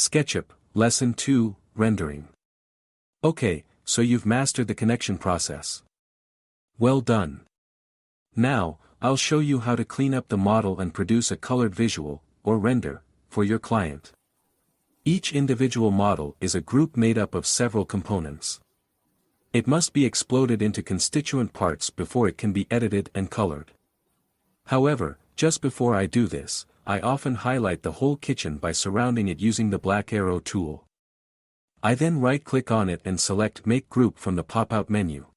SketchUp Lesson 2, Rendering. Okay, so you've mastered the connection process. Well done. Now, I'll show you how to clean up the model and produce a colored visual, or render, for your client. Each individual model is a group made up of several components. It must be exploded into constituent parts before it can be edited and colored. However, just before I do this, I often highlight the whole kitchen by surrounding it using the black arrow tool. I then right-click on it and select Make Group from the pop-out menu.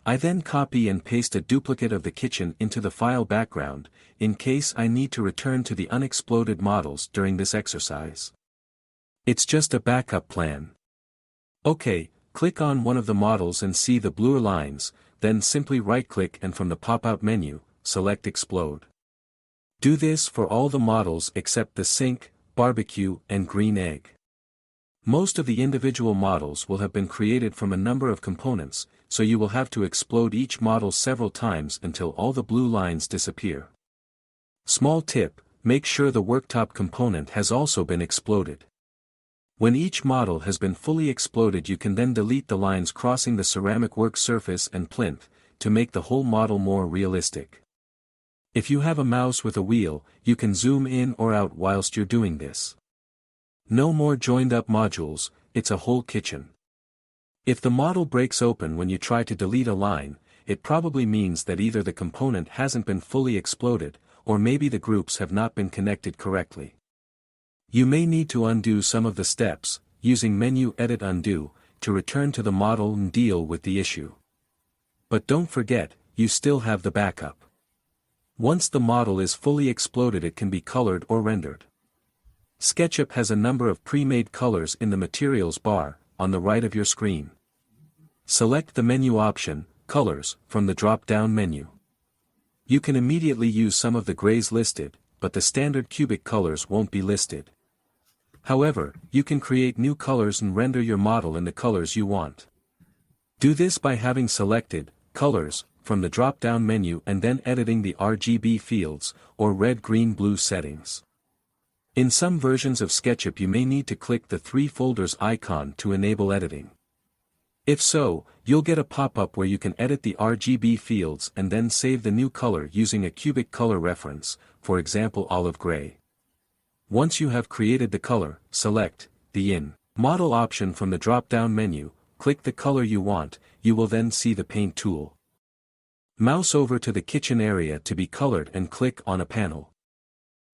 I then copy and paste a duplicate of the kitchen into the file background, in case I need to return to the unexploded models during this exercise. It's just a backup plan. Okay, click on one of the models and see the bluer lines, then simply right-click and from the pop-out menu, select Explode. Do this for all the models except the sink, barbecue, and green egg. Most of the individual models will have been created from a number of components, so you will have to explode each model several times until all the blue lines disappear. Small tip, make sure the worktop component has also been exploded. When each model has been fully exploded, you can then delete the lines crossing the ceramic work surface and plinth, to make the whole model more realistic. If you have a mouse with a wheel, you can zoom in or out whilst you're doing this. No more joined up modules, it's a whole kitchen. If the model breaks open when you try to delete a line, it probably means that either the component hasn't been fully exploded, or maybe the groups have not been connected correctly. You may need to undo some of the steps, using Menu Edit Undo, to return to the model and deal with the issue. But don't forget, you still have the backup. Once the model is fully exploded, it can be colored or rendered. SketchUp has a number of pre-made colors in the Materials bar, on the right of your screen. Select the menu option, Colors, from the drop-down menu. You can immediately use some of the grays listed, but the standard cubic colors won't be listed. However, you can create new colors and render your model in the colors you want. Do this by having selected Colors from the drop-down menu and then editing the RGB fields, or red, green, blue settings. In some versions of SketchUp you may need to click the 3 folders icon to enable editing. If so, you'll get a pop-up where you can edit the RGB fields and then save the new color using a cubic color reference, for example olive gray. Once you have created the color, select the In Model option from the drop-down menu, click the color you want, you will then see the Paint tool. Mouse over to the kitchen area to be colored and click on a panel.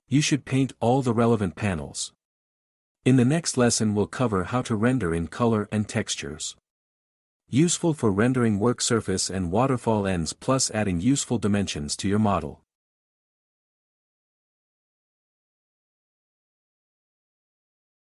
You should paint all the relevant panels. In the next lesson we'll cover how to render in color and textures. Useful for rendering work surface and waterfall ends, plus adding useful dimensions to your model.